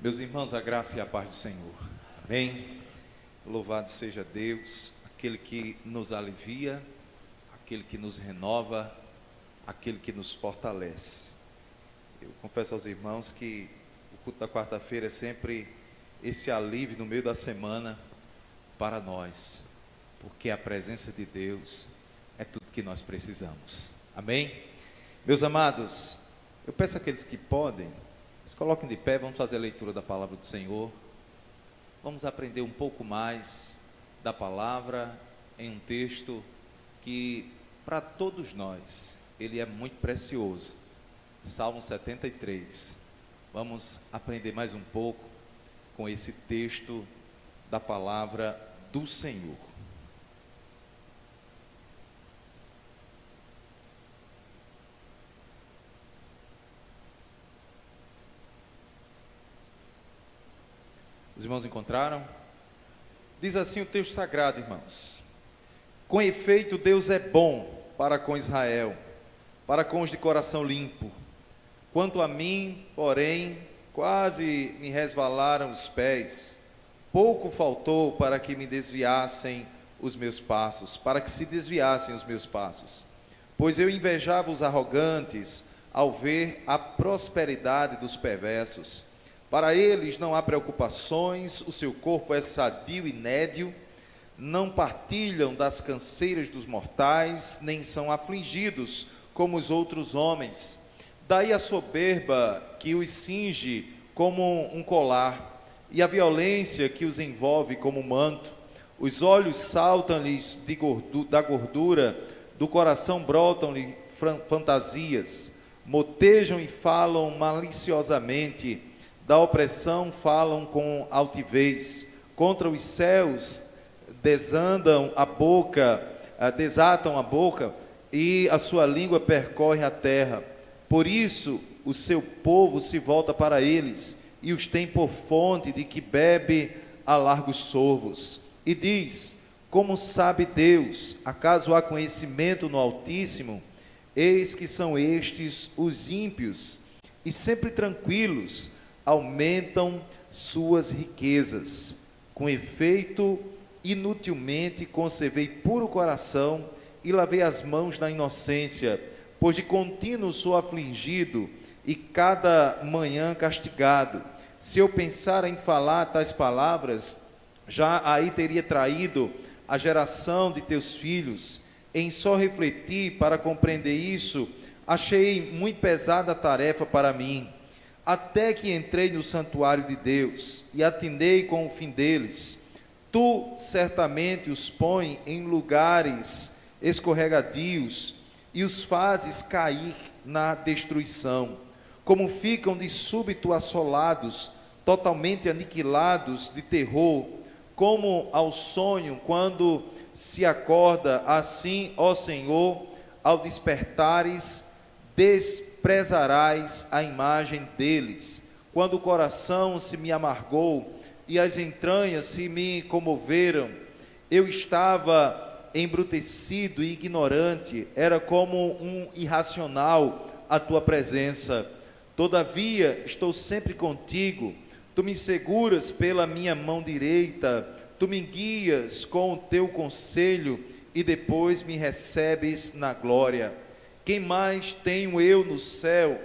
Meus irmãos, a graça e a paz do Senhor. Amém? Louvado seja Deus, aquele que nos alivia, aquele que nos renova, aquele que nos fortalece. Eu confesso aos irmãos que o culto da quarta-feira é sempre esse alívio no meio da semana para nós, porque a presença de Deus é tudo que nós precisamos. Amém? Meus amados, eu peço àqueles que podem, se coloquem de pé, vamos fazer a leitura da palavra do Senhor. Vamos aprender um pouco mais da palavra em um texto que, para todos nós, ele é muito precioso. Salmo 73. Vamos aprender mais um pouco com esse texto da palavra do Senhor. Os irmãos encontraram? Diz assim o texto sagrado, irmãos: com efeito, Deus é bom para com Israel, para com os de coração limpo. Quanto a mim, porém, quase me resvalaram os pés. Pouco faltou para que me desviassem os meus passos, para que se desviassem os meus passos. Pois eu invejava os arrogantes ao ver a prosperidade dos perversos. Para eles não há preocupações, o seu corpo é sadio e nédio, não partilham das canseiras dos mortais, nem são afligidos como os outros homens. Daí a soberba que os cinge como um colar, e a violência que os envolve como um manto. Os olhos saltam-lhes da gordura, do coração brotam-lhe fantasias, motejam e falam maliciosamente. Da opressão falam com altivez, contra os céus desatam a boca, e a sua língua percorre a terra. Por isso o seu povo se volta para eles, e os tem por fonte de que bebe a largos sorvos. E diz: como sabe Deus? Acaso há conhecimento no Altíssimo? Eis que são estes os ímpios, e sempre tranquilos, aumentam suas riquezas. Com efeito, inutilmente conservei puro coração e lavei as mãos na inocência, pois de contínuo sou afligido e cada manhã castigado. Se eu pensar em falar tais palavras, já aí teria traído a geração de teus filhos. Em só refletir para compreender isso, achei muito pesada a tarefa para mim. Até que entrei no santuário de Deus e atinei com o fim deles. Tu certamente os pões em lugares escorregadios e os fazes cair na destruição. Como ficam de súbito assolados, totalmente aniquilados de terror, como ao sonho quando se acorda, assim, ó Senhor, ao despertares, desprezarás a imagem deles. Quando o coração se me amargou e as entranhas se me comoveram, eu estava embrutecido e ignorante, era como um irracional à tua presença. Todavia estou sempre contigo, tu me seguras pela minha mão direita, tu me guias com o teu conselho e depois me recebes na glória. Quem mais tenho eu no céu?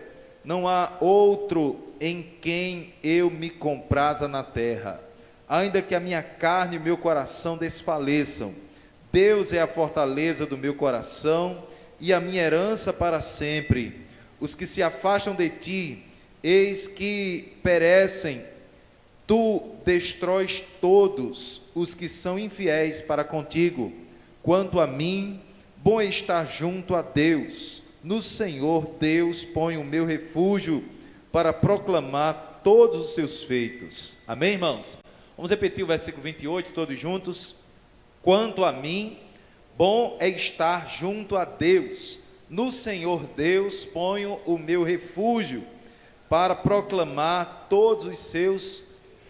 Não há outro em quem eu me compraza na terra. Ainda que a minha carne e o meu coração desfaleçam, Deus é a fortaleza do meu coração e a minha herança para sempre. Os que se afastam de ti, eis que perecem. Tu destróis todos os que são infiéis para contigo. Quanto a mim, bom é estar junto a Deus. No Senhor Deus põe o meu refúgio para proclamar todos os seus feitos. Amém, irmãos? Vamos repetir o versículo 28, todos juntos. Quanto a mim, bom é estar junto a Deus. No Senhor Deus ponho o meu refúgio para proclamar todos os seus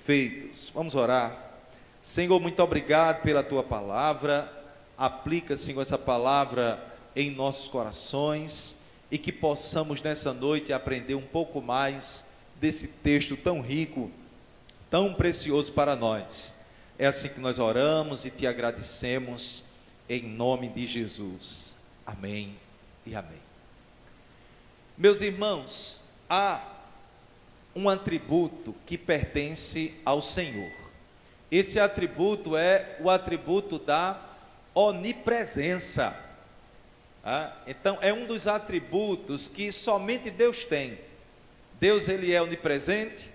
feitos. Vamos orar. Senhor, muito obrigado pela tua palavra. Aplica, Senhor, essa palavra em nossos corações e que possamos nessa noite aprender um pouco mais desse texto tão rico tão precioso para nós. É assim que nós oramos e te agradecemos em nome de Jesus. Amém e amém. Meus irmãos, há um atributo que pertence ao Senhor. Esse atributo é o atributo da onipresença. Então, é um dos atributos que somente Deus tem. Deus, ele é onipresente,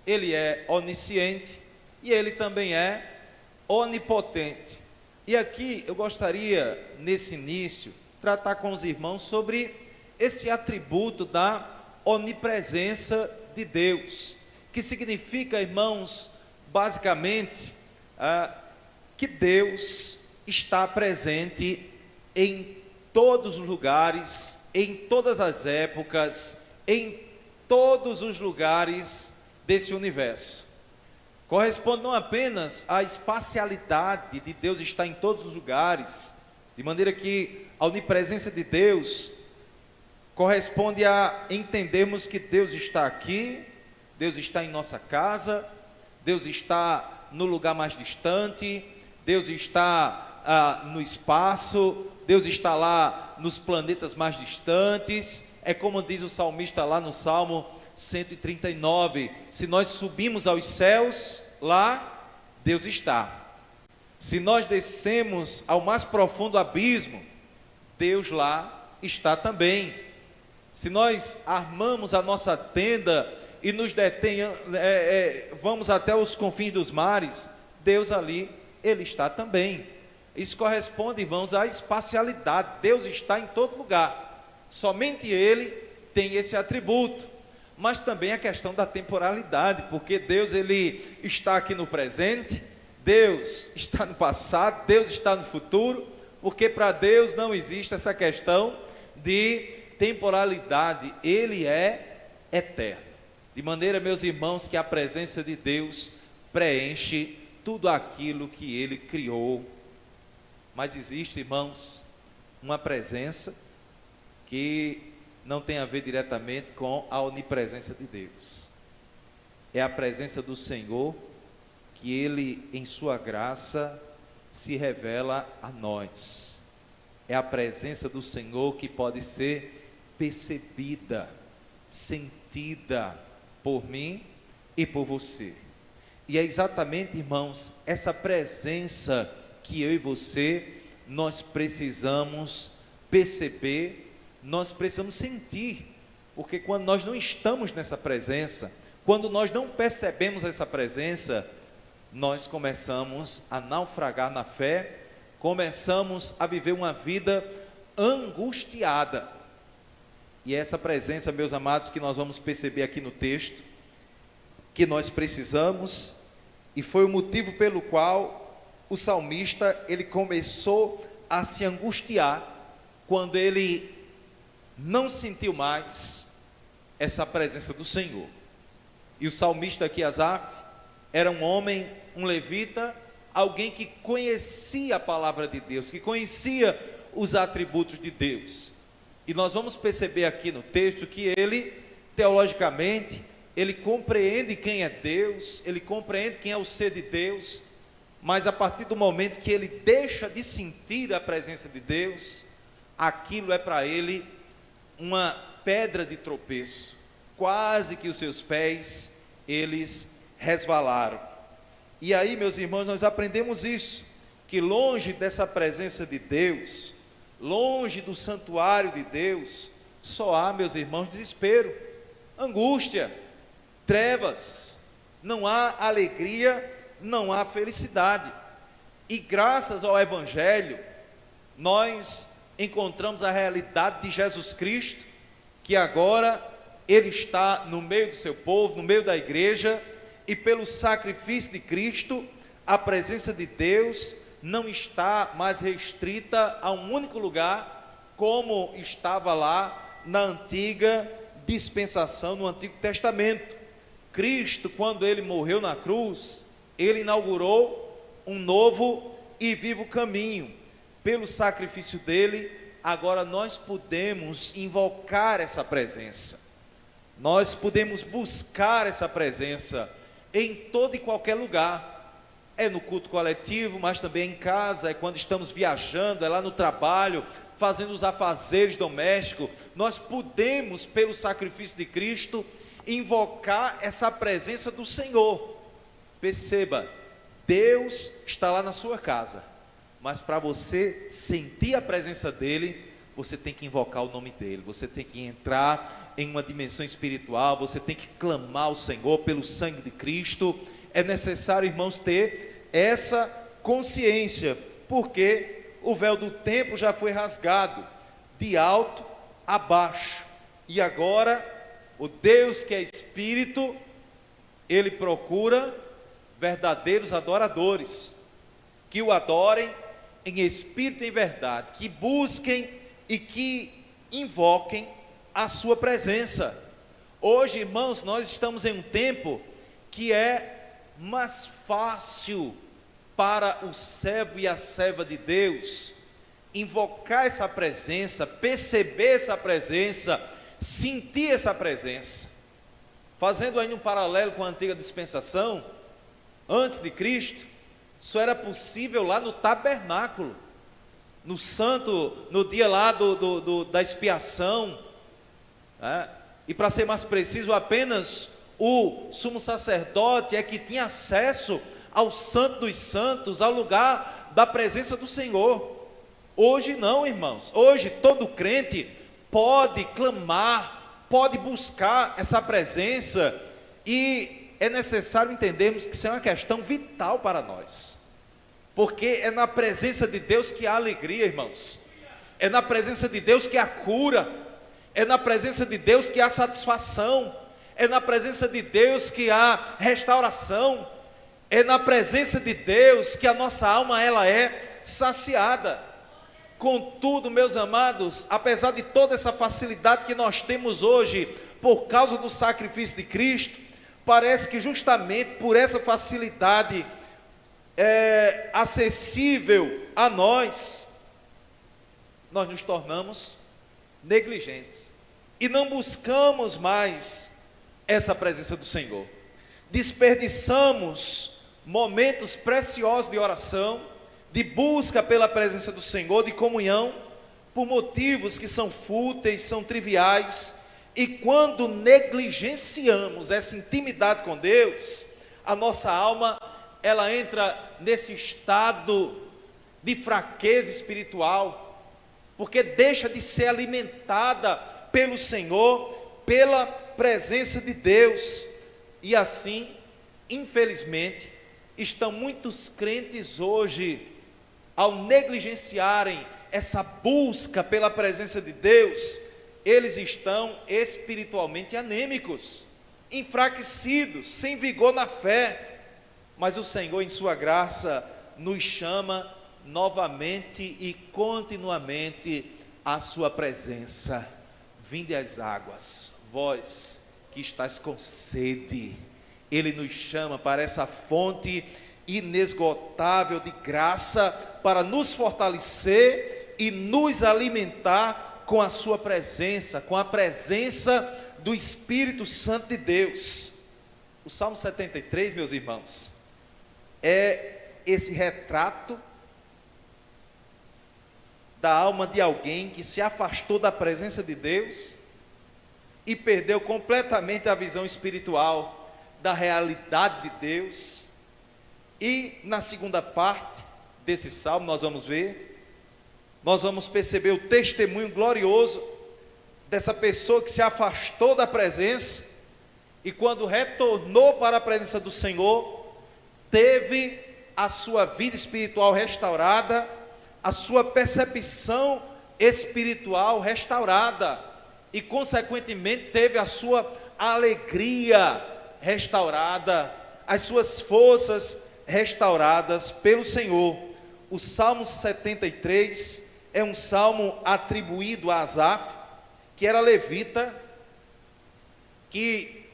ele é onisciente e ele também é onipotente. E aqui eu gostaria, nesse início, tratar com os irmãos sobre esse atributo da onipresença de Deus, que significa, irmãos, basicamente, que Deus está presente em todos os lugares, em todas as épocas, em todos os lugares desse universo. Corresponde não apenas à espacialidade de Deus estar em todos os lugares, de maneira que a onipresença de Deus corresponde a entendermos que Deus está aqui, Deus está em nossa casa, Deus está no lugar mais distante, Deus está no espaço, Deus está lá nos planetas mais distantes. É como diz o salmista lá no Salmo 139, se nós subimos aos céus, lá Deus está. Se nós descemos ao mais profundo abismo, Deus lá está também. Se nós armamos a nossa tenda e nos vamos até os confins dos mares, Deus ali, Ele está também. Isso corresponde, irmãos, à espacialidade. Deus está em todo lugar. Somente Ele tem esse atributo. Mas também a questão da temporalidade, porque Deus, Ele está aqui no presente, Deus está no passado, Deus está no futuro, porque para Deus não existe essa questão de temporalidade. Ele é eterno. De maneira, meus irmãos, que a presença de Deus preenche tudo aquilo que Ele criou. Mas existe, irmãos, uma presença que não tem a ver diretamente com a onipresença de Deus. É a presença do Senhor, que Ele, em sua graça, se revela a nós. É a presença do Senhor que pode ser percebida, sentida por mim e por você. E é exatamente, irmãos, essa presença que eu e você, nós precisamos perceber, nós precisamos sentir, porque quando nós não estamos nessa presença, quando nós não percebemos essa presença, nós começamos a naufragar na fé, começamos a viver uma vida angustiada. E é essa presença, meus amados, que nós vamos perceber aqui no texto, que nós precisamos, e foi o motivo pelo qual o salmista, ele começou a se angustiar, quando ele não sentiu mais essa presença do Senhor. E o salmista aqui, Asaf, era um homem, um levita, alguém que conhecia a palavra de Deus, que conhecia os atributos de Deus. E nós vamos perceber aqui no texto que ele, teologicamente, ele compreende quem é Deus, ele compreende quem é o ser de Deus, mas a partir do momento que ele deixa de sentir a presença de Deus, aquilo é para ele uma pedra de tropeço, quase que os seus pés, eles resvalaram. E aí, meus irmãos, nós aprendemos isso, que longe dessa presença de Deus, longe do santuário de Deus, só há, meus irmãos, desespero, angústia, trevas, não há alegria, não há felicidade. E graças ao Evangelho, nós encontramos a realidade de Jesus Cristo, que agora Ele está no meio do seu povo, no meio da igreja, e pelo sacrifício de Cristo, a presença de Deus não está mais restrita a um único lugar, como estava lá na antiga dispensação, no Antigo Testamento. Cristo, quando Ele morreu na cruz, Ele inaugurou um novo e vivo caminho. Pelo sacrifício dele, agora nós podemos invocar essa presença, nós podemos buscar essa presença, em todo e qualquer lugar. É no culto coletivo, mas também em casa, é quando estamos viajando, é lá no trabalho, fazendo os afazeres domésticos. Nós podemos, pelo sacrifício de Cristo, invocar essa presença do Senhor. Perceba, Deus está lá na sua casa, mas para você sentir a presença dEle, você tem que invocar o nome dEle, você tem que entrar em uma dimensão espiritual, você tem que clamar ao Senhor pelo sangue de Cristo. É necessário, irmãos, ter essa consciência, porque o véu do templo já foi rasgado, de alto a baixo, e agora, o Deus que é Espírito, Ele procura verdadeiros adoradores, que o adorem em espírito e em verdade, que busquem e que invoquem a sua presença. Hoje, irmãos, nós estamos em um tempo que é mais fácil para o servo e a serva de Deus invocar essa presença, perceber essa presença, sentir essa presença. Fazendo aí um paralelo com a antiga dispensação, antes de Cristo, isso era possível lá no tabernáculo, no santo, no dia lá da expiação, né? E para ser mais preciso, apenas o sumo sacerdote é que tinha acesso ao santo dos santos, ao lugar da presença do Senhor. Hoje não, irmãos, hoje todo crente pode clamar, pode buscar essa presença, e é necessário entendermos que isso é uma questão vital para nós, porque é na presença de Deus que há alegria, irmãos, é na presença de Deus que há cura, é na presença de Deus que há satisfação, é na presença de Deus que há restauração, é na presença de Deus que a nossa alma ela é saciada. Contudo, meus amados, apesar de toda essa facilidade que nós temos hoje, por causa do sacrifício de Cristo, parece que justamente por essa facilidade acessível a nós, nós nos tornamos negligentes e não buscamos mais essa presença do Senhor. Desperdiçamos momentos preciosos de oração, de busca pela presença do Senhor, de comunhão, por motivos que são fúteis, são triviais, e quando negligenciamos essa intimidade com Deus, a nossa alma, ela entra nesse estado de fraqueza espiritual, porque deixa de ser alimentada pelo Senhor, pela presença de Deus, e assim, infelizmente, estão muitos crentes hoje, ao negligenciarem essa busca pela presença de Deus, eles estão espiritualmente anêmicos, enfraquecidos, sem vigor na fé. Mas o Senhor, em sua graça, nos chama novamente e continuamente à sua presença. Vinde às águas, vós que estáis com sede. Ele nos chama para essa fonte inesgotável de graça, para nos fortalecer e nos alimentar com a sua presença, com a presença do Espírito Santo de Deus. O Salmo 73, meus irmãos, é esse retrato da alma de alguém que se afastou da presença de Deus e perdeu completamente a visão espiritual da realidade de Deus. E na segunda parte desse salmo nós vamos perceber o testemunho glorioso dessa pessoa que se afastou da presença e quando retornou para a presença do Senhor, teve a sua vida espiritual restaurada, a sua percepção espiritual restaurada e consequentemente teve a sua alegria restaurada, as suas forças restauradas pelo Senhor. O Salmo 73 é um salmo atribuído a Asaf, que era levita, que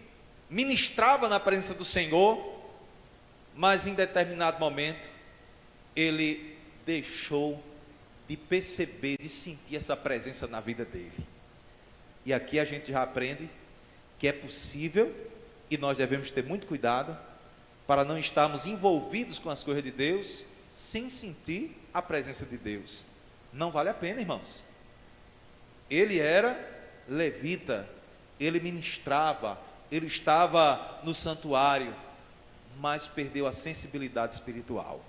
ministrava na presença do Senhor, mas em determinado momento ele deixou de perceber, de sentir essa presença na vida dele. E aqui a gente já aprende que é possível, e nós devemos ter muito cuidado, para não estarmos envolvidos com as coisas de Deus, sem sentir a presença de Deus. Não vale a pena, irmãos. Ele era levita, ele ministrava, ele estava no santuário, mas perdeu a sensibilidade espiritual.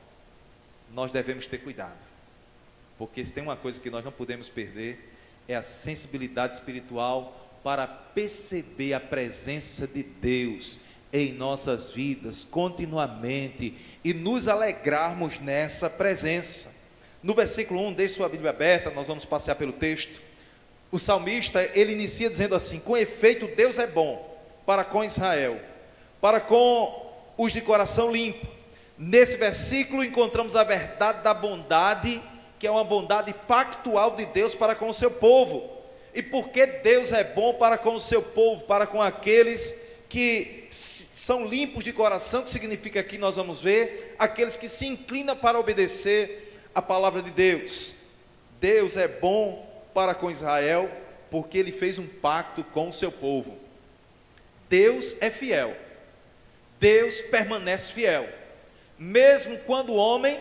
Nós devemos ter cuidado, porque se tem uma coisa que nós não podemos perder, é a sensibilidade espiritual para perceber a presença de Deus em nossas vidas continuamente e nos alegrarmos nessa presença. No versículo 1, deixe sua Bíblia aberta, nós vamos passear pelo texto. O salmista, ele inicia dizendo assim: com efeito Deus é bom para com Israel, para com os de coração limpo. Nesse versículo encontramos a verdade da bondade, que é uma bondade pactual de Deus para com o seu povo. E por que Deus é bom para com o seu povo, para com aqueles que são limpos de coração, que significa aqui, nós vamos ver, aqueles que se inclinam para obedecer a palavra de Deus. Deus é bom para com Israel, porque ele fez um pacto com o seu povo. Deus é fiel, Deus permanece fiel, mesmo quando o homem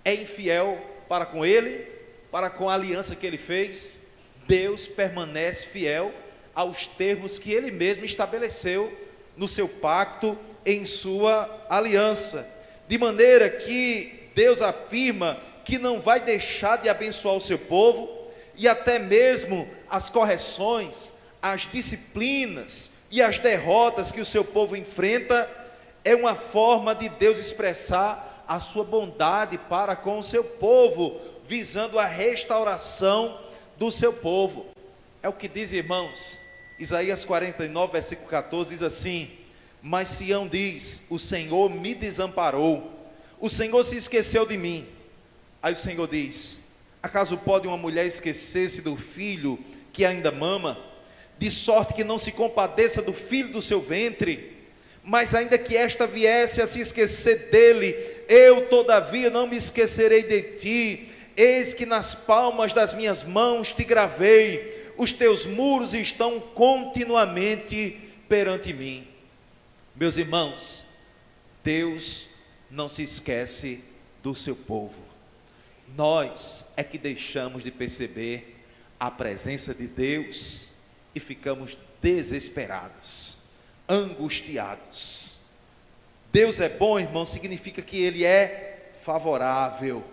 é infiel para com ele, para com a aliança que ele fez. Deus permanece fiel aos termos que ele mesmo estabeleceu no seu pacto, em sua aliança, de maneira que Deus afirma que não vai deixar de abençoar o seu povo, e até mesmo as correções, as disciplinas e as derrotas que o seu povo enfrenta, é uma forma de Deus expressar a sua bondade para com o seu povo, visando a restauração do seu povo. É o que diz, irmãos, Isaías 49, versículo 14, diz assim: mas Sião diz, o Senhor me desamparou, o Senhor se esqueceu de mim. Aí o Senhor diz: acaso pode uma mulher esquecer-se do filho que ainda mama, de sorte que não se compadeça do filho do seu ventre? Mas ainda que esta viesse a se esquecer dele, eu todavia não me esquecerei de ti. Eis que nas palmas das minhas mãos te gravei, os teus muros estão continuamente perante mim. Meus irmãos, Deus não se esquece do seu povo. Nós é que deixamos de perceber a presença de Deus e ficamos desesperados, angustiados. Deus é bom, irmão, significa que ele é favorável.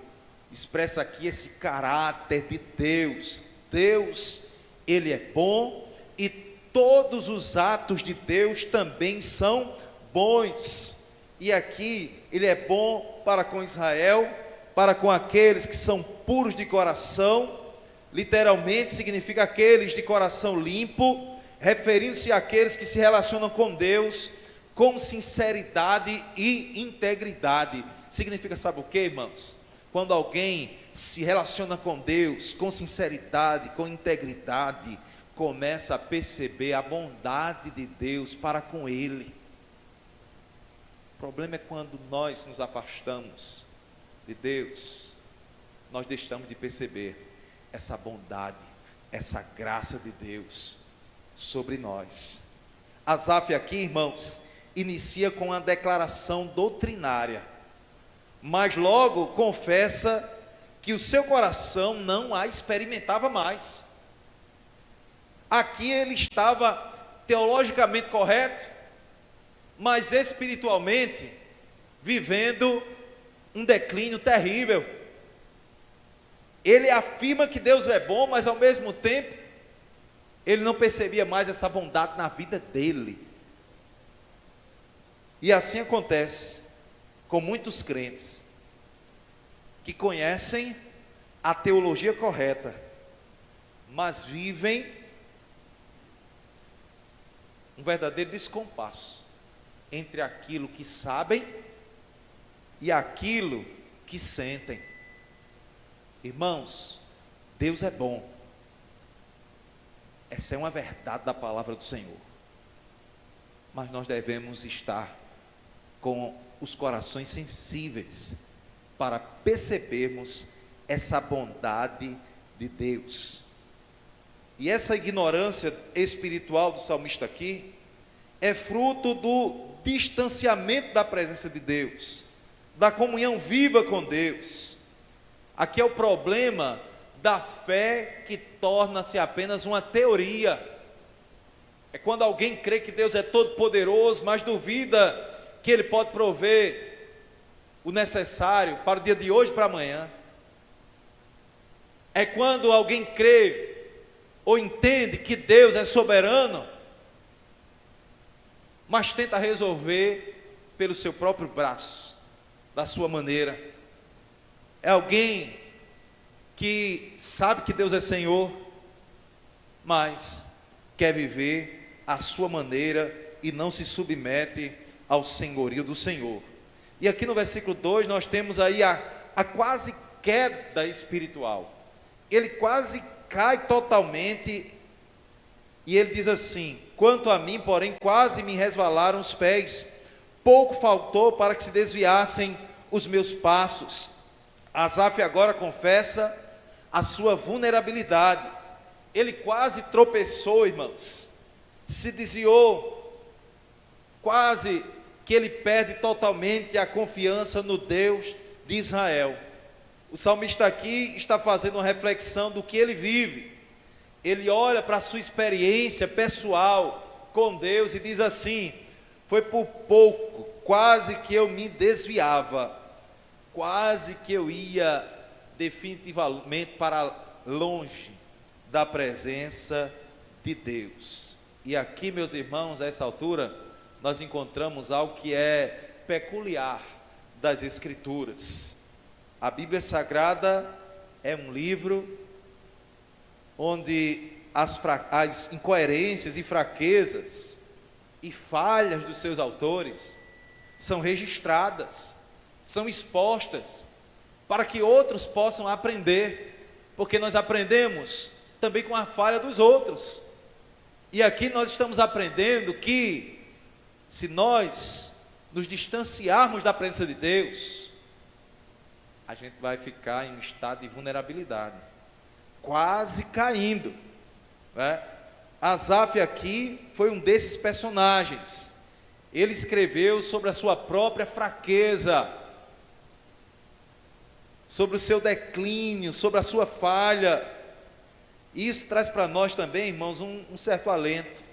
Expressa aqui esse caráter de Deus. Deus, ele é bom, e todos os atos de Deus também são bons. E aqui ele é bom para com Israel, para com aqueles que são puros de coração. Literalmente significa aqueles de coração limpo, referindo-se àqueles que se relacionam com Deus com sinceridade e integridade. Significa, sabe o que, irmãos? Quando alguém se relaciona com Deus com sinceridade, com integridade, começa a perceber a bondade de Deus para com ele. O problema é quando nós nos afastamos de Deus, nós deixamos de perceber essa bondade, essa graça de Deus sobre nós. Asaf aqui, irmãos, inicia com uma declaração doutrinária, mas logo confessa que o seu coração não a experimentava mais. Aqui ele estava teologicamente correto, mas espiritualmente vivendo um declínio terrível. Ele afirma que Deus é bom, mas ao mesmo tempo ele não percebia mais essa bondade na vida dele. E assim acontece com muitos crentes que conhecem a teologia correta, mas vivem um verdadeiro descompasso entre aquilo que sabem e aquilo que sentem. Irmãos, Deus é bom. Essa é uma verdade da palavra do Senhor. Mas nós devemos estar com os corações sensíveis para percebermos essa bondade de Deus. E essa ignorância espiritual do salmista aqui é fruto do distanciamento da presença de Deus, da comunhão viva com Deus. Aqui é o problema da fé que torna-se apenas uma teoria. É quando alguém crê que Deus é todo poderoso, mas duvida que Ele pode prover o necessário para o dia de hoje para amanhã. É quando alguém crê ou entende que Deus é soberano, mas tenta resolver pelo seu próprio braço, da sua maneira. É alguém que sabe que Deus é Senhor, mas quer viver à sua maneira e não se submete ao senhorio do Senhor. E aqui no versículo 2 nós temos aí a quase queda espiritual. Ele quase cai totalmente e ele diz assim: quanto a mim, porém, quase me resvalaram os pés, pouco faltou para que se desviassem os meus passos. Asaf agora confessa a sua vulnerabilidade. Ele quase tropeçou, irmãos, se desviou, quase que ele perde totalmente a confiança no Deus de Israel. O salmista aqui está fazendo uma reflexão do que ele vive. Ele olha para a sua experiência pessoal com Deus e diz assim: foi por pouco, quase que eu me desviava, quase que eu ia definitivamente para longe da presença de Deus. E aqui, meus irmãos, a essa altura, nós encontramos algo que é peculiar das Escrituras. A Bíblia Sagrada é um livro onde as incoerências e fraquezas e falhas dos seus autores são registradas, são expostas, para que outros possam aprender, porque nós aprendemos também com a falha dos outros. E aqui nós estamos aprendendo que, se nós nos distanciarmos da presença de Deus, a gente vai ficar em um estado de vulnerabilidade, quase caindo, né? Asaf aqui foi um desses personagens. Ele escreveu sobre a sua própria fraqueza, sobre o seu declínio, sobre a sua falha. E isso traz para nós também, irmãos, um certo alento,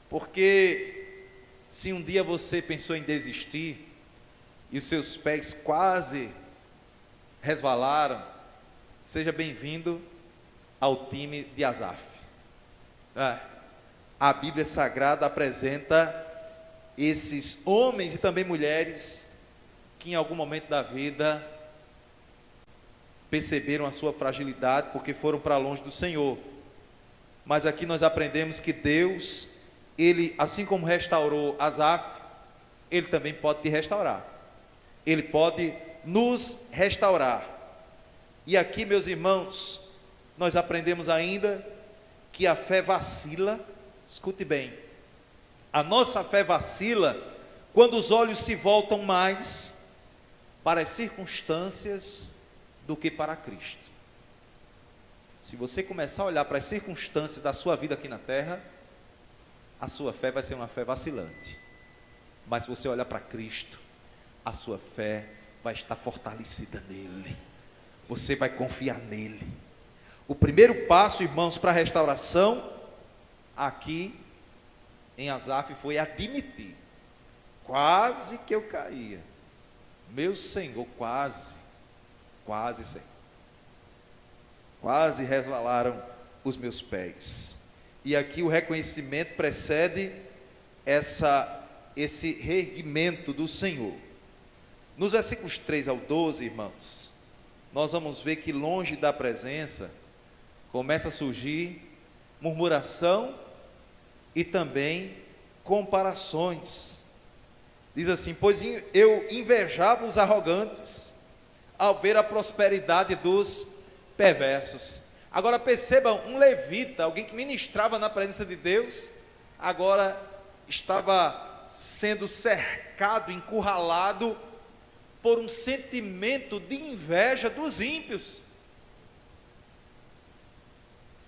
porque se um dia você pensou em desistir e os seus pés quase resvalaram, seja bem-vindo ao time de Asaf. A Bíblia Sagrada apresenta esses homens e também mulheres que em algum momento da vida perceberam a sua fragilidade porque foram para longe do Senhor. Mas aqui nós aprendemos que Deus, Ele, assim como restaurou Asaf, Ele também pode te restaurar. Ele pode nos restaurar. E aqui, meus irmãos, nós aprendemos ainda que a fé vacila. Escute bem, a nossa fé vacila quando os olhos se voltam mais para as circunstâncias do que para Cristo. Se você começar a olhar para as circunstâncias da sua vida aqui na terra, a sua fé vai ser uma fé vacilante. Mas se você olhar para Cristo, a sua fé vai estar fortalecida nele. Você vai confiar nele. O primeiro passo, irmãos, para a restauração aqui em Asaf foi admitir: quase que eu caía, meu Senhor, quase Senhor, quase resvalaram os meus pés. E aqui o reconhecimento precede esse reerguimento do Senhor. Nos versículos 3 ao 12, irmãos, nós vamos ver que longe da presença começa a surgir murmuração e também comparações. Diz assim: pois eu invejava os arrogantes ao ver a prosperidade dos perversos. Agora percebam, um levita, alguém que ministrava na presença de Deus, agora estava sendo cercado, encurralado por um sentimento de inveja dos ímpios.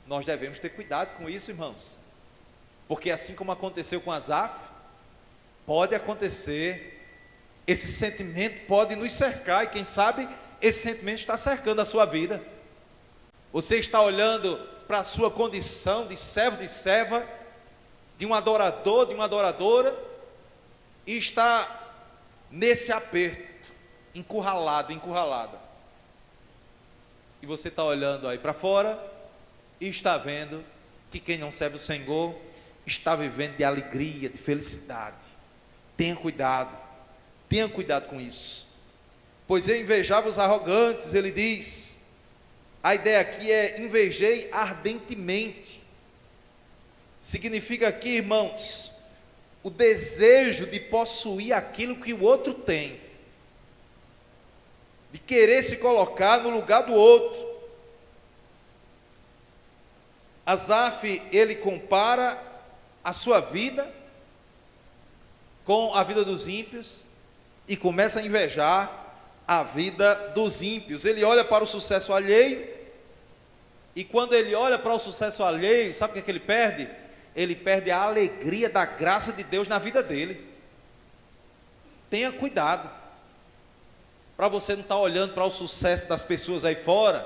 Nós devemos ter cuidado com isso, irmãos. Porque assim como aconteceu com Asaf, pode acontecer, esse sentimento pode nos cercar, e quem sabe esse sentimento está cercando a sua vida. Você está olhando para a sua condição de servo, de serva, de um adorador, de uma adoradora, e está nesse aperto, encurralado, encurralada. E você está olhando aí para fora e está vendo que quem não serve o Senhor está vivendo de alegria, de felicidade. Tenha cuidado com isso. Pois eu invejava os arrogantes, ele diz. A ideia aqui é invejei ardentemente. Significa aqui, irmãos, o desejo de possuir aquilo que o outro tem, de querer se colocar no lugar do outro. Asaf, ele compara a sua vida com a vida dos ímpios e começa a invejar a vida dos ímpios. Ele olha para o sucesso alheio, e quando ele olha para o sucesso alheio, sabe o que é que ele perde? Ele perde a alegria da graça de Deus na vida dele. Tenha cuidado, para você não estar olhando para o sucesso das pessoas aí fora,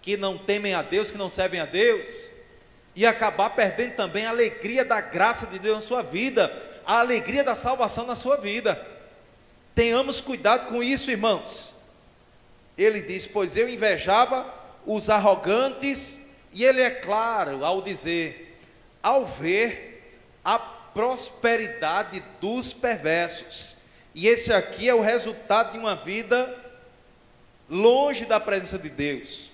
que não temem a Deus, que não servem a Deus, e acabar perdendo também a alegria da graça de Deus na sua vida, a alegria da salvação na sua vida. Tenhamos cuidado com isso, irmãos. Ele diz, pois eu invejava os arrogantes, e ele é claro ao dizer, ao ver a prosperidade dos perversos. E esse aqui é o resultado de uma vida longe da presença de Deus,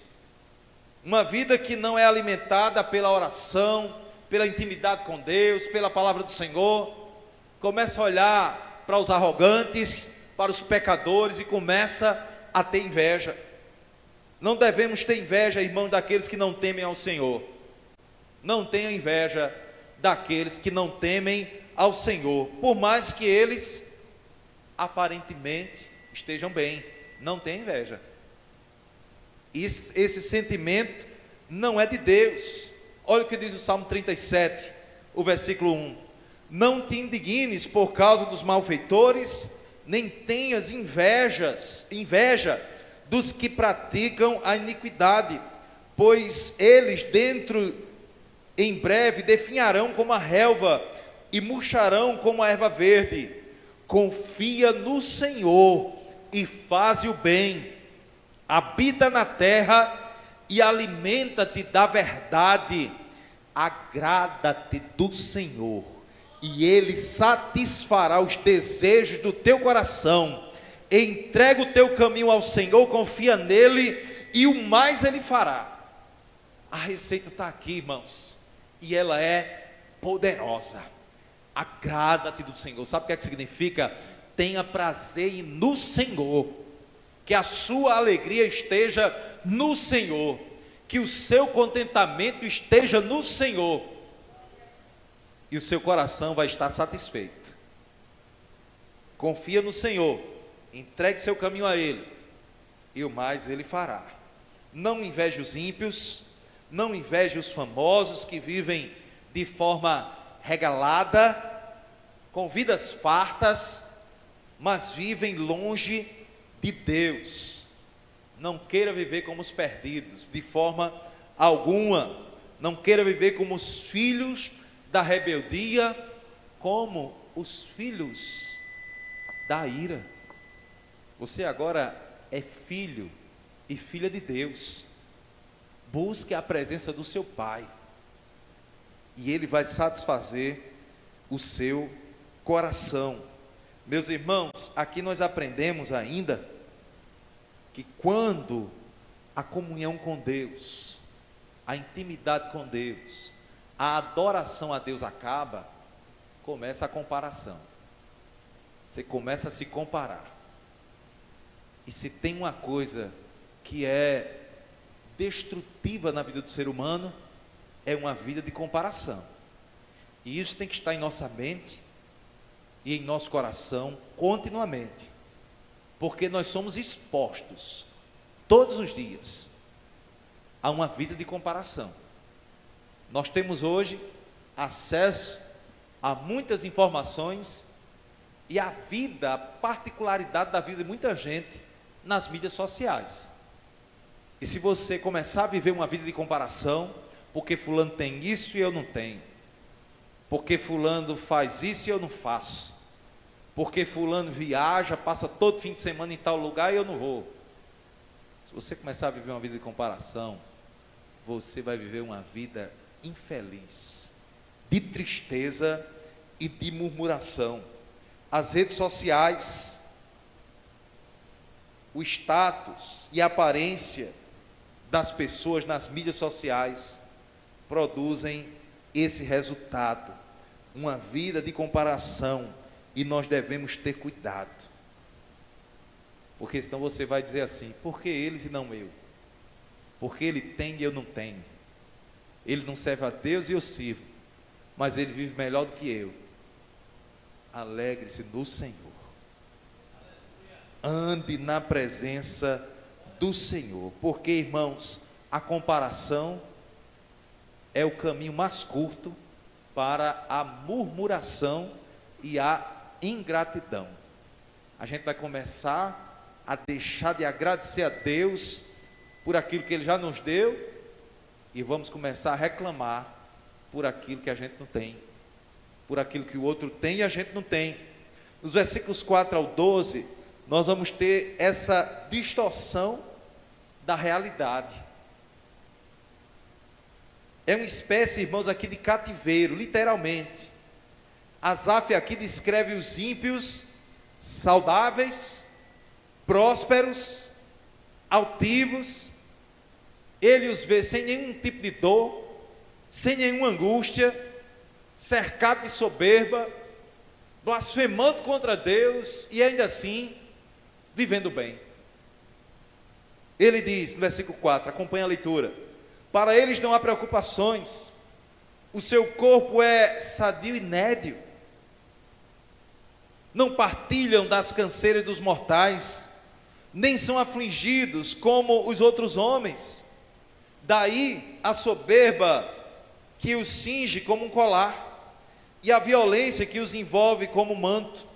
uma vida que não é alimentada pela oração, pela intimidade com Deus, pela palavra do Senhor. Começa a olhar para os arrogantes, para os pecadores, e começa a ter inveja. Não devemos ter inveja, irmão, daqueles que não temem ao Senhor. Não tenha inveja daqueles que não temem ao Senhor, por mais que eles aparentemente estejam bem. Não tenha inveja. Esse sentimento não é de Deus. Olha o que diz o Salmo 37, o versículo 1. Não te indignes por causa dos malfeitores, nem tenhas inveja dos que praticam a iniquidade, pois eles em breve definharão como a relva e murcharão como a erva verde. Confia no Senhor e faze o bem, habita na terra e alimenta-te da verdade. Agrada-te do Senhor e Ele satisfará os desejos do teu coração. Entrega o teu caminho ao Senhor, confia nele, e o mais Ele fará. A receita está aqui, irmãos, e ela é poderosa. Agrada-te do Senhor. Sabe o que é que significa? Tenha prazer no Senhor, que a sua alegria esteja no Senhor, que o seu contentamento esteja no Senhor, e o seu coração vai estar satisfeito. Confia no Senhor, entregue seu caminho a Ele, e o mais Ele fará. Não inveje os ímpios, não inveje os famosos que vivem de forma regalada, com vidas fartas, mas vivem longe de Deus. Não queira viver como os perdidos, de forma alguma. Não queira viver como os filhos da rebeldia, como os filhos da ira. Você agora é filho e filha de Deus. Busque a presença do seu Pai, e Ele vai satisfazer o seu coração. Meus irmãos, aqui nós aprendemos ainda que quando a comunhão com Deus, a intimidade com Deus, a adoração a Deus acaba, começa a comparação. Você começa a se comparar. E se tem uma coisa que é destrutiva na vida do ser humano, é uma vida de comparação. E isso tem que estar em nossa mente e em nosso coração continuamente, porque nós somos expostos todos os dias a uma vida de comparação. Nós temos hoje acesso a muitas informações e a vida, a particularidade da vida de muita gente nas mídias sociais. E se você começar a viver uma vida de comparação, porque fulano tem isso e eu não tenho, porque fulano faz isso e eu não faço, porque fulano viaja, passa todo fim de semana em tal lugar e eu não vou. Se você começar a viver uma vida de comparação, você vai viver uma vida infeliz, de tristeza e de murmuração. As redes sociais, o status e a aparência das pessoas nas mídias sociais produzem esse resultado, uma vida de comparação, e nós devemos ter cuidado, porque senão você vai dizer assim: por que eles e não eu? Porque ele tem e eu não tenho, ele não serve a Deus e eu sirvo, mas ele vive melhor do que eu. Alegre-se no Senhor, ande na presença do Senhor, porque, irmãos, a comparação é o caminho mais curto para a murmuração e a ingratidão. A gente vai começar a deixar de agradecer a Deus por aquilo que Ele já nos deu, e vamos começar a reclamar por aquilo que a gente não tem, por aquilo que o outro tem e a gente não tem. Nos versículos 4 ao 12, nós vamos ter essa distorção da realidade. É uma espécie, irmãos, aqui de cativeiro, literalmente. Asaf aqui descreve os ímpios saudáveis, prósperos, altivos. Ele os vê sem nenhum tipo de dor, sem nenhuma angústia, cercado de soberba, blasfemando contra Deus e ainda assim vivendo bem. Ele diz no versículo 4, acompanha a leitura: para eles não há preocupações, o seu corpo é sadio e nédio, não partilham das canseiras dos mortais, nem são afligidos como os outros homens. Daí a soberba que os cinge como um colar, e a violência que os envolve como um manto.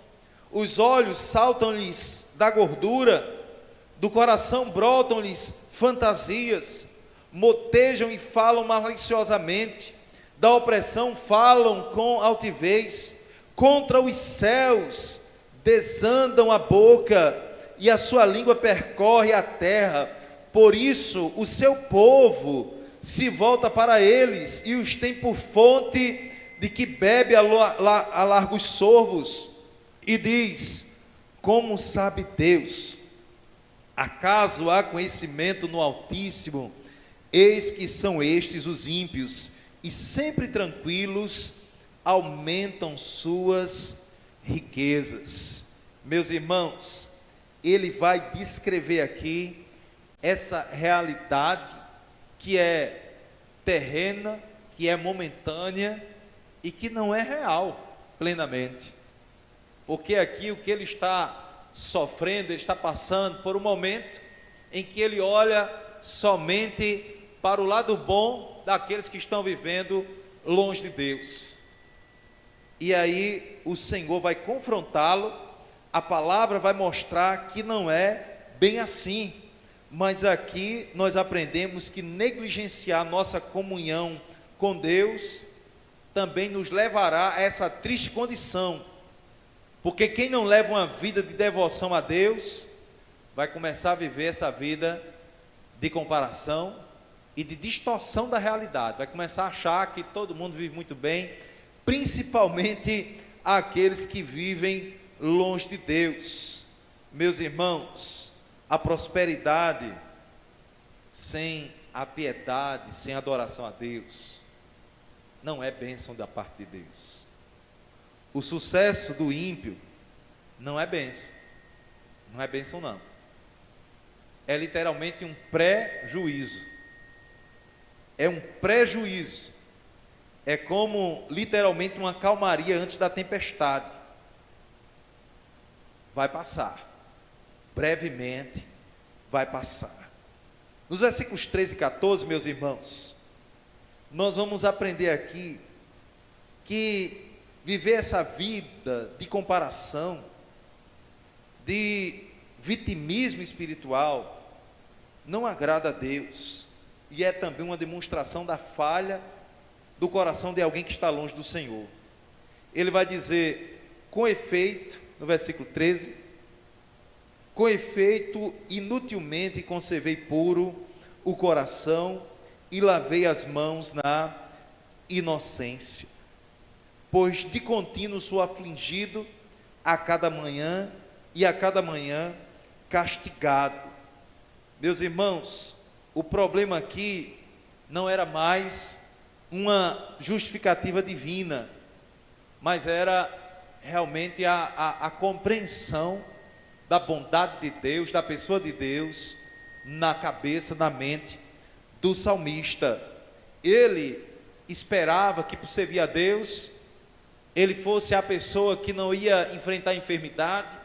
Os olhos saltam-lhes da gordura, do coração brotam-lhes fantasias, motejam e falam maliciosamente, da opressão falam com altivez, contra os céus desandam a boca, e a sua língua percorre a terra. Por isso o seu povo se volta para eles, e os tem por fonte de que bebe a largos sorvos, e diz: como sabe Deus? Acaso há conhecimento no Altíssimo? Eis que são estes os ímpios, e sempre tranquilos aumentam suas riquezas. Meus irmãos, ele vai descrever aqui essa realidade que é terrena, que é momentânea e que não é real plenamente. Porque aqui o que ele está sofrendo, ele está passando por um momento em que ele olha somente para o lado bom daqueles que estão vivendo longe de Deus. E aí o Senhor vai confrontá-lo, a palavra vai mostrar que não é bem assim. Mas aqui nós aprendemos que negligenciar nossa comunhão com Deus também nos levará a essa triste condição, porque quem não leva uma vida de devoção a Deus, vai começar a viver essa vida de comparação e de distorção da realidade, vai começar a achar que todo mundo vive muito bem, principalmente aqueles que vivem longe de Deus. Meus irmãos, a prosperidade sem a piedade, sem adoração a Deus, não é bênção da parte de Deus. O sucesso do ímpio não é bênção, não é bênção não, é literalmente um pré-juízo, é um prejuízo, é como literalmente uma calmaria antes da tempestade. Vai passar, brevemente vai passar. Nos versículos 13 e 14, meus irmãos, nós vamos aprender aqui que viver essa vida de comparação, de vitimismo espiritual, não agrada a Deus, e é também uma demonstração da falha do coração de alguém que está longe do Senhor. Ele vai dizer, com efeito, no versículo 13, com efeito, inutilmente conservei puro o coração e lavei as mãos na inocência, pois de contínuo sou afligido a cada manhã, e a cada manhã castigado. Meus irmãos, o problema aqui não era mais uma justificativa divina, mas era realmente a compreensão da bondade de Deus, da pessoa de Deus, na cabeça, na mente do salmista. Ele esperava que, por servir a Deus, ele fosse a pessoa que não ia enfrentar enfermidade,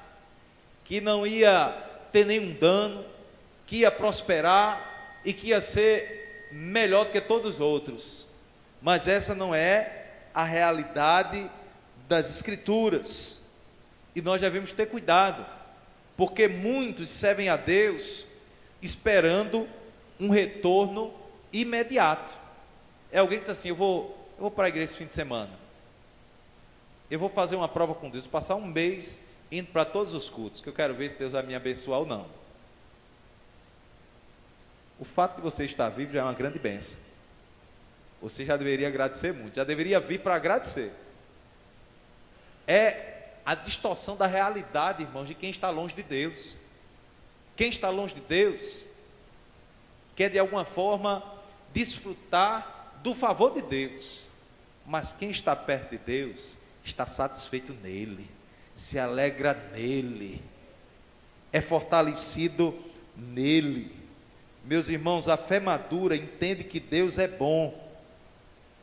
que não ia ter nenhum dano, que ia prosperar e que ia ser melhor do que todos os outros. Mas essa não é a realidade das Escrituras, e nós devemos ter cuidado, porque muitos servem a Deus esperando um retorno imediato. É alguém que diz assim, eu vou para a igreja esse fim de semana, eu vou fazer uma prova com Deus, vou passar um mês indo para todos os cultos, que eu quero ver se Deus vai me abençoar ou não. O fato de você estar vivo já é uma grande bênção. Você já deveria agradecer muito, já deveria vir para agradecer. É a distorção da realidade, irmãos, de quem está longe de Deus. Quem está longe de Deus quer de alguma forma desfrutar do favor de Deus, mas quem está perto de Deus está satisfeito nele, se alegra nele, é fortalecido nele. Meus irmãos, a fé madura entende que Deus é bom,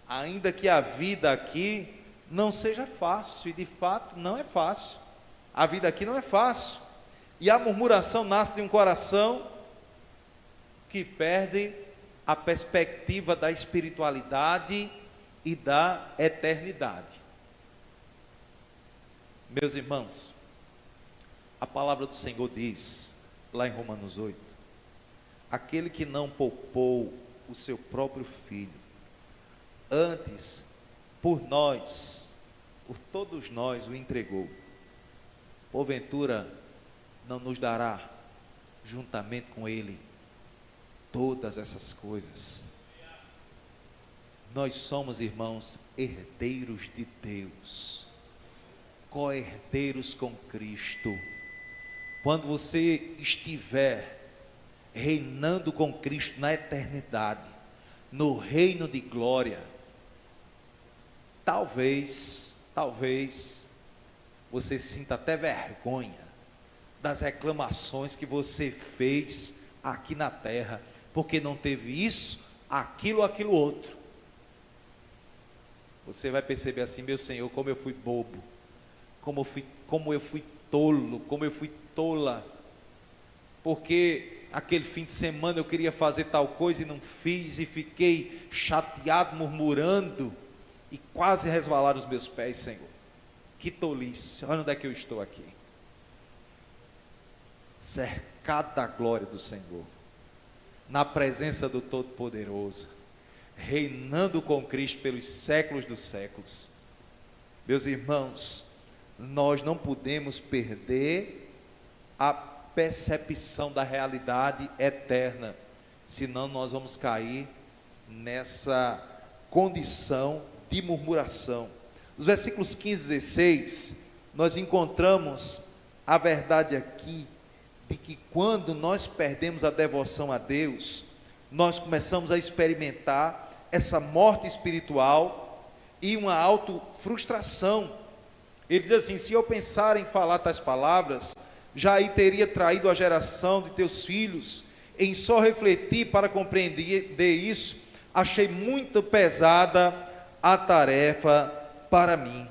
ainda que a vida aqui não seja fácil, e de fato não é fácil. A vida aqui não é fácil, e a murmuração nasce de um coração que perde a perspectiva da espiritualidade e da eternidade. Meus irmãos, a palavra do Senhor diz, lá em Romanos 8, aquele que não poupou o seu próprio filho, antes, por nós, por todos nós o entregou, porventura não nos dará, juntamente com ele, todas essas coisas? Nós somos, irmãos, herdeiros de Deus, co-herdeiros com Cristo. Quando você estiver reinando com Cristo na eternidade, no reino de glória, talvez você sinta até vergonha das reclamações que você fez aqui na terra, porque não teve isso, aquilo outro. Você vai perceber assim, meu Senhor, como eu fui bobo, como eu fui tolo, como eu fui tola, porque aquele fim de semana eu queria fazer tal coisa e não fiz, e fiquei chateado, murmurando, e quase resvalaram os meus pés, Senhor. Que tolice, olha onde é que eu estou aqui, cercado da glória do Senhor, na presença do Todo-Poderoso, reinando com Cristo pelos séculos dos séculos. Meus irmãos, nós não podemos perder a percepção da realidade eterna, senão nós vamos cair nessa condição de murmuração. Nos versículos 15 e 16, nós encontramos a verdade aqui, de que quando nós perdemos a devoção a Deus, nós começamos a experimentar essa morte espiritual e uma autofrustração. Ele diz assim, se eu pensar em falar tais palavras, já aí teria traído a geração de teus filhos. Em só refletir para compreender isso, achei muito pesada a tarefa para mim.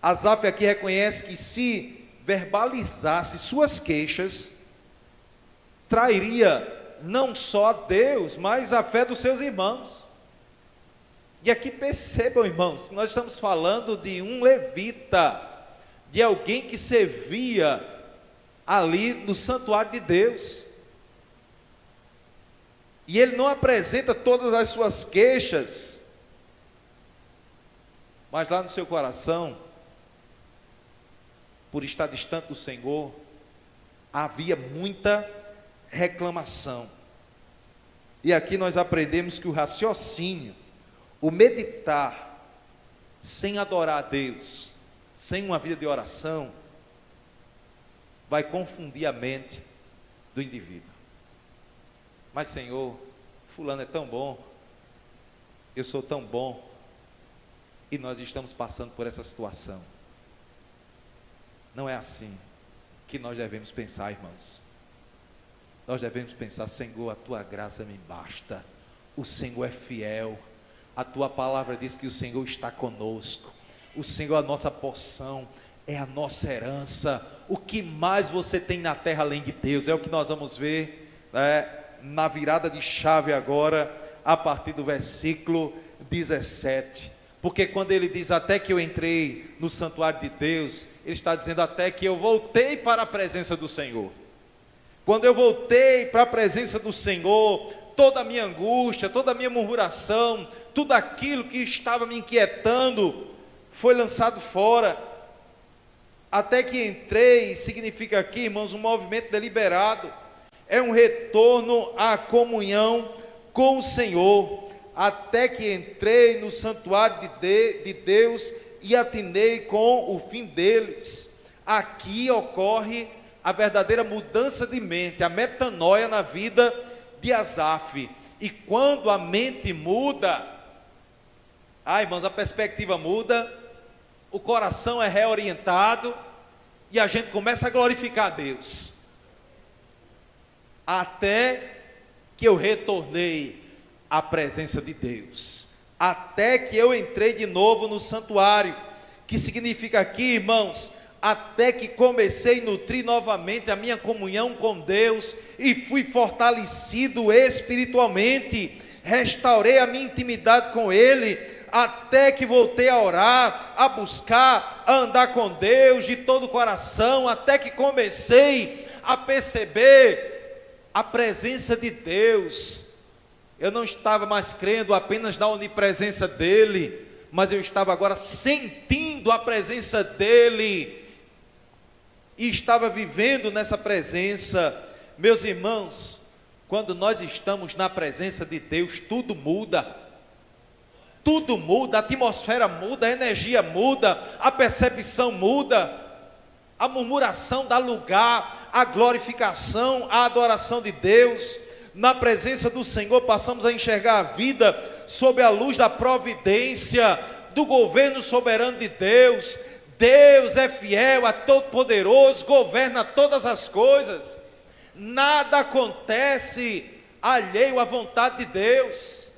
Asaf aqui reconhece que se verbalizasse suas queixas, trairia não só a Deus, mas a fé dos seus irmãos. E aqui percebam, irmãos, que nós estamos falando de um levita, de alguém que servia ali no santuário de Deus. E ele não apresenta todas as suas queixas, mas lá no seu coração, por estar distante do Senhor, havia muita reclamação. E aqui nós aprendemos que o raciocínio, o meditar, sem adorar a Deus, sem uma vida de oração, vai confundir a mente do indivíduo. Mas Senhor, fulano é tão bom, eu sou tão bom, e nós estamos passando por essa situação. Não é assim que nós devemos pensar, irmãos. Nós devemos pensar: Senhor, a tua graça me basta, o Senhor é fiel, a tua palavra diz que o Senhor está conosco, o Senhor é a nossa porção, é a nossa herança. O que mais você tem na terra além de Deus? É o que nós vamos ver, na virada de chave agora, a partir do versículo 17. Porque quando ele diz até que eu entrei no santuário de Deus, ele está dizendo até que eu voltei para a presença do Senhor. Quando eu voltei para a presença do Senhor, toda a minha angústia, toda a minha murmuração, tudo aquilo que estava me inquietando, foi lançado fora. Até que entrei, significa aqui, irmãos, um movimento deliberado, é um retorno à comunhão com o Senhor. Até que entrei no santuário de Deus e atinei com o fim deles. Aqui ocorre a verdadeira mudança de mente, a metanoia na vida de Asaf. E quando a mente muda, irmãos, a perspectiva muda, o coração é reorientado e a gente começa a glorificar a Deus. Até que eu retornei à presença de Deus, até que eu entrei de novo no santuário, que significa aqui, irmãos, até que comecei a nutrir novamente a minha comunhão com Deus, e fui fortalecido espiritualmente, restaurei a minha intimidade com Ele, até que voltei a orar, a buscar, a andar com Deus de todo o coração, até que comecei a perceber a presença de Deus. Eu não estava mais crendo apenas na onipresença dEle, mas eu estava agora sentindo a presença dEle, e estava vivendo nessa presença. Meus irmãos, quando nós estamos na presença de Deus, tudo muda, a atmosfera muda, a energia muda, a percepção muda, a murmuração dá lugar à glorificação, à adoração de Deus. Na presença do Senhor passamos a enxergar a vida sob a luz da providência, do governo soberano de Deus. Deus é fiel, é todo-poderoso, governa todas as coisas, nada acontece alheio à vontade de Deus.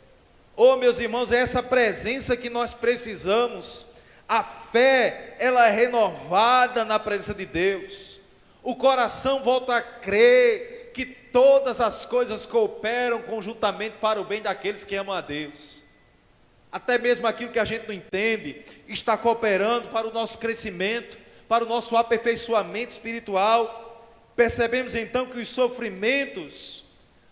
Meus irmãos, é essa presença que nós precisamos. A fé, ela é renovada na presença de Deus, o coração volta a crer que todas as coisas cooperam conjuntamente para o bem daqueles que amam a Deus. Até mesmo aquilo que a gente não entende, está cooperando para o nosso crescimento, para o nosso aperfeiçoamento espiritual. Percebemos então que os sofrimentos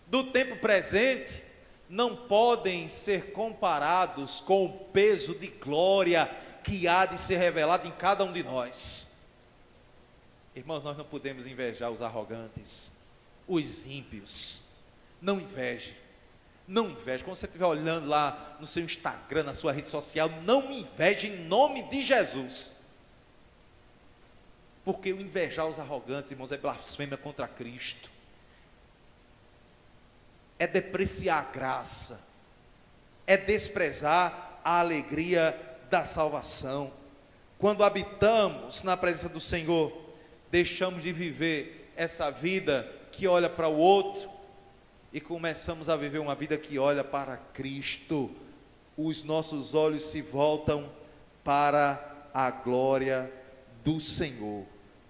do tempo presente não podem ser comparados com o peso de glória que há de ser revelado em cada um de nós. Irmãos, nós não podemos invejar os arrogantes, os ímpios. Não inveje. Não inveje. Quando você estiver olhando lá no seu Instagram, na sua rede social, não inveje em nome de Jesus. Porque o invejar os arrogantes, irmãos, é blasfêmia contra Cristo. É depreciar a graça. É desprezar a alegria da salvação. Quando habitamos na presença do Senhor, deixamos de viver essa vida que olha para o outro e começamos a viver uma vida que olha para Cristo. Os nossos olhos se voltam para a glória do Senhor.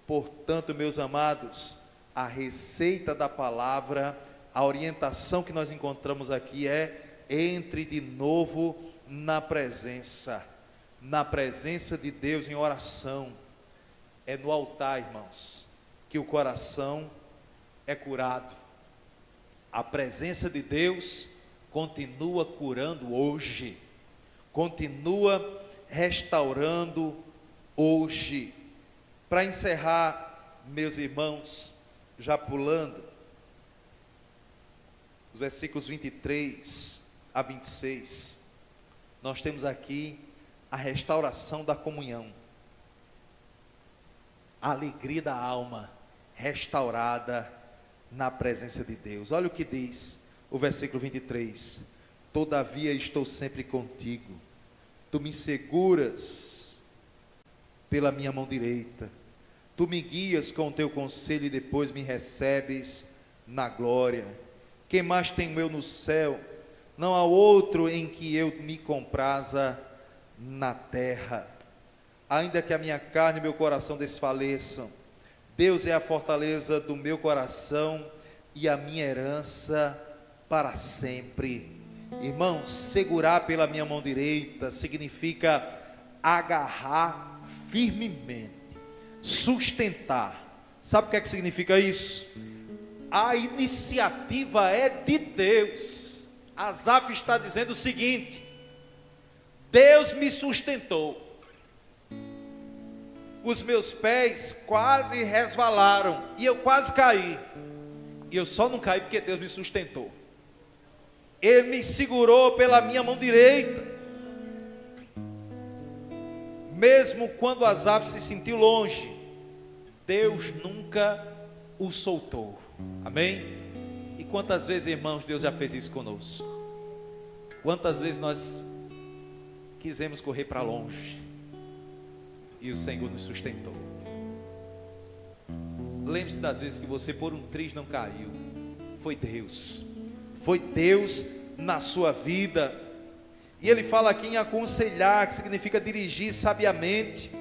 Portanto, meus amados, a receita da palavra, a orientação que nós encontramos aqui é: entre de novo na presença de Deus em oração. É no altar, irmãos, que o coração é curado. A presença de Deus continua curando hoje, continua restaurando hoje. Para encerrar, meus irmãos, já pulando, os versículos 23 a 26, nós temos aqui a restauração da comunhão, a alegria da alma restaurada na presença de Deus. Olha o que diz o versículo 23: todavia estou sempre contigo, tu me seguras pela minha mão direita, tu me guias com o teu conselho e depois me recebes na glória. Quem mais tenho eu no céu? Não há outro em que eu me compraza na terra. Ainda que a minha carne e meu coração desfaleçam, Deus é a fortaleza do meu coração e a minha herança para sempre. Irmãos, segurar pela minha mão direita significa agarrar firmemente, sustentar. Sabe o que é que significa isso? A iniciativa é de Deus. Asaf está dizendo o seguinte: Deus me sustentou. Os meus pés quase resvalaram e eu quase caí. E eu só não caí porque Deus me sustentou. Ele me segurou pela minha mão direita. Mesmo quando Asaf se sentiu longe, Deus nunca o soltou. Amém? E quantas vezes, irmãos, Deus já fez isso conosco? Quantas vezes nós quisemos correr para longe e o Senhor nos sustentou? Lembre-se das vezes que você por um triz não caiu. Foi Deus na sua vida. E ele fala aqui em aconselhar, que significa dirigir sabiamente.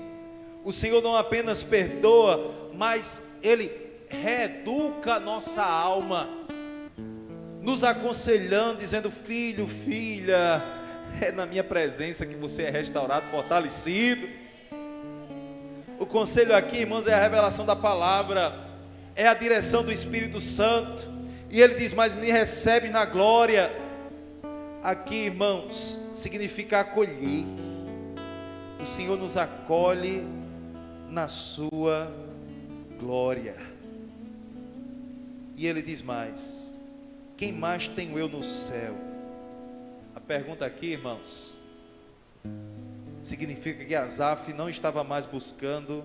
O Senhor não apenas perdoa, mas Ele reeduca a nossa alma, nos aconselhando, dizendo: filho, filha, é na minha presença que você é restaurado, fortalecido. O conselho aqui, irmãos, é a revelação da palavra, é a direção do Espírito Santo. E ele diz: mas me recebe na glória. Aqui, irmãos, significa acolher. O Senhor nos acolhe na sua glória. E ele diz mais: quem mais tenho eu no céu? A pergunta aqui, irmãos, significa que Asaf não estava mais buscando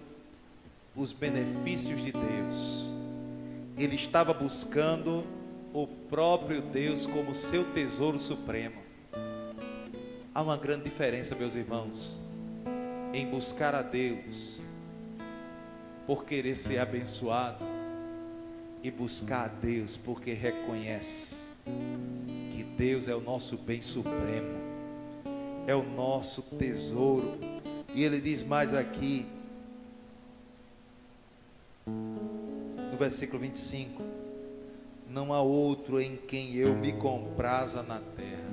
os benefícios de Deus. Ele estava buscando o próprio Deus como seu tesouro supremo. Há uma grande diferença, meus irmãos, em buscar a Deus por querer ser abençoado e buscar a Deus porque reconhece que Deus é o nosso bem supremo, é o nosso tesouro. E ele diz mais aqui no versículo 25: não há outro em quem eu me compraza na terra.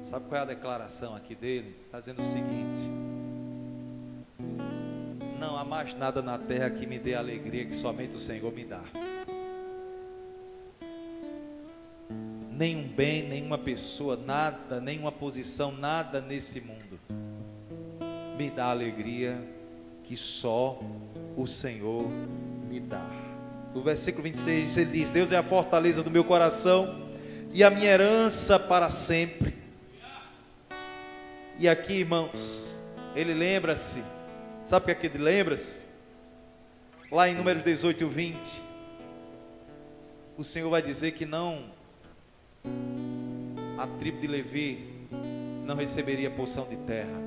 Sabe qual é a declaração aqui dele? Está dizendo o seguinte: não há mais nada na terra que me dê a alegria que somente o Senhor me dá. Nenhum bem, nenhuma pessoa, nada, nenhuma posição, nada nesse mundo me dá a alegria que só o Senhor me dá. No versículo 26 ele diz: Deus é a fortaleza do meu coração e a minha herança para sempre. E aqui, irmãos, ele lembra-se, sabe o que é que ele lembra-se? Lá em Números 18 e 20, o Senhor vai dizer que não, a tribo de Levi não receberia porção de terra.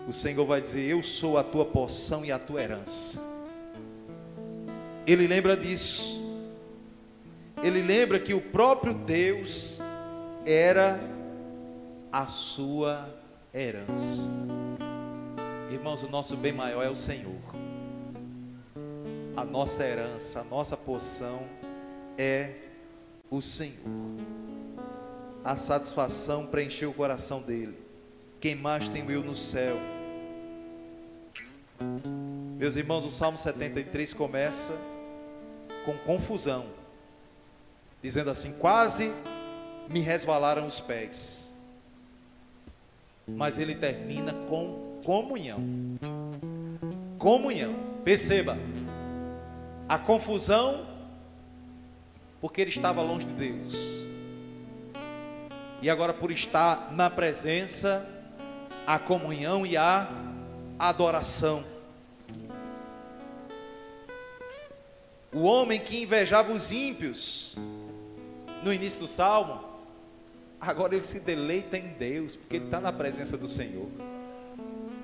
O Senhor vai dizer: eu sou a tua porção e a tua herança. Ele lembra disso. Ele lembra que o próprio Deus era a sua herança. Irmãos, o nosso bem maior é o Senhor. A nossa herança, a nossa porção é o Senhor. a satisfação preencheu o coração dele. Quem mais tenho eu no céu? Meus irmãos, o Salmo 73 começa com confusão, dizendo assim: quase me resvalaram os pés. Mas ele termina com comunhão. Comunhão. Perceba, a confusão, porque ele estava longe de Deus. E agora, por estar na presença, a comunhão e a adoração. O homem que invejava os ímpios no início do Salmo, agora ele se deleita em Deus, porque ele está na presença do Senhor.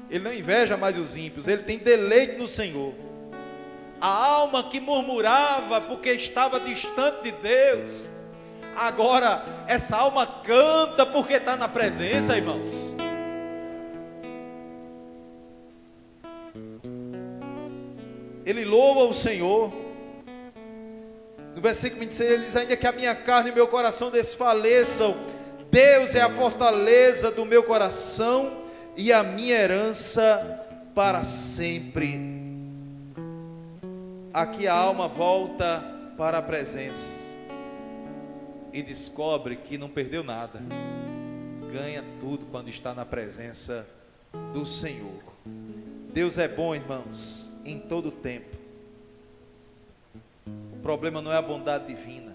Ele não inveja mais os ímpios, ele tem deleite no Senhor. A alma que murmurava porque estava distante de Deus, agora essa alma canta porque está na presença, irmãos. Ele louva o Senhor. No versículo 26 ele diz: ainda que a minha carne e meu coração desfaleçam, Deus é a fortaleza do meu coração e a minha herança para sempre. Aqui a alma volta para a presença e descobre que não perdeu nada, ganha tudo quando está na presença do Senhor. Deus é bom, irmãos, em todo o tempo. O problema não é a bondade divina,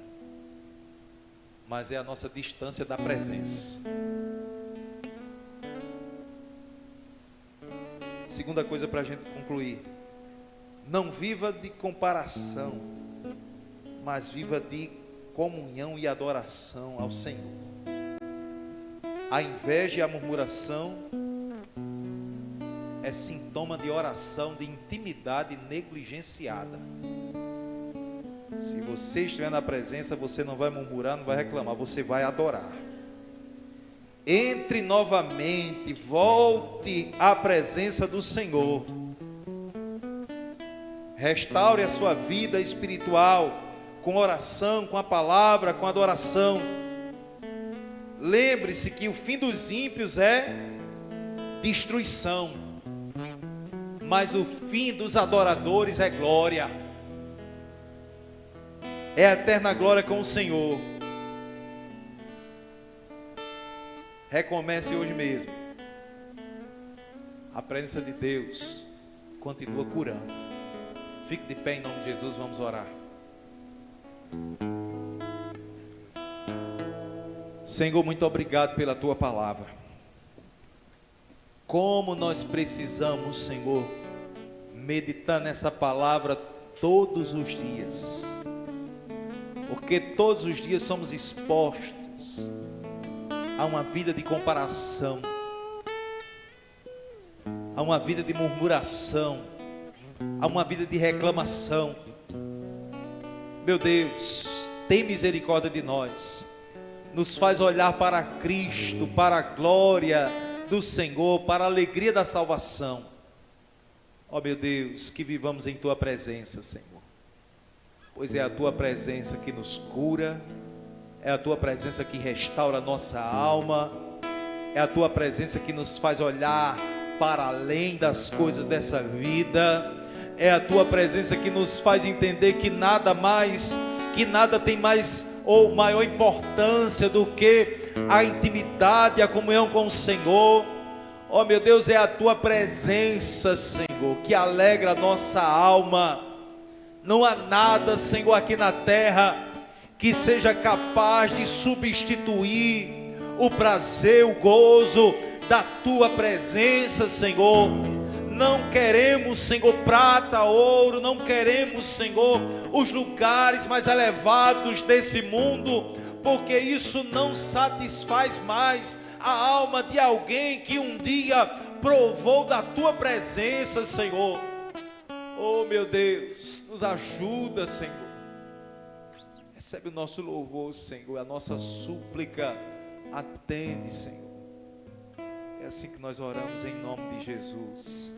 mas é a nossa distância da presença. Segunda coisa para a gente concluir: não viva de comparação, mas viva de comunhão e adoração ao Senhor. A inveja e a murmuração é sintoma de oração, de intimidade negligenciada. Se você estiver na presença, você não vai murmurar, não vai reclamar, você vai adorar. Entre novamente, volte à presença do Senhor. Restaure a sua vida espiritual com oração, com a palavra, com adoração. Lembre-se que o fim dos ímpios é destruição, mas o fim dos adoradores é glória. É a eterna glória com o Senhor. Recomece hoje mesmo. A presença de Deus continua curando. Fique de pé em nome de Jesus, vamos orar. Senhor, muito obrigado pela tua palavra. Como nós precisamos, Senhor, meditar nessa palavra todos os dias, porque todos os dias somos expostos a uma vida de comparação, a uma vida de murmuração, a uma vida de reclamação. Meu Deus, tem misericórdia de nós, nos faz olhar para Cristo, para a glória do Senhor, para a alegria da salvação. Ó meu Deus, que vivamos em tua presença, Senhor, pois é a tua presença que nos cura, é a tua presença que restaura a nossa alma, é a tua presença que nos faz olhar para além das coisas dessa vida, é a tua presença que nos faz entender que nada tem mais ou maior importância do que a intimidade, a comunhão com o Senhor. Ó meu Deus, é a tua presença, Senhor, que alegra a nossa alma. Não há nada, Senhor, aqui na terra que seja capaz de substituir o prazer, o gozo da tua presença, Senhor. Não queremos, Senhor, prata, ouro, não queremos, Senhor, os lugares mais elevados desse mundo, porque isso não satisfaz mais a alma de alguém que um dia provou da tua presença, Senhor. Oh meu Deus, nos ajuda, Senhor. Recebe o nosso louvor, Senhor, a nossa súplica, atende, Senhor. É assim que nós oramos em nome de Jesus.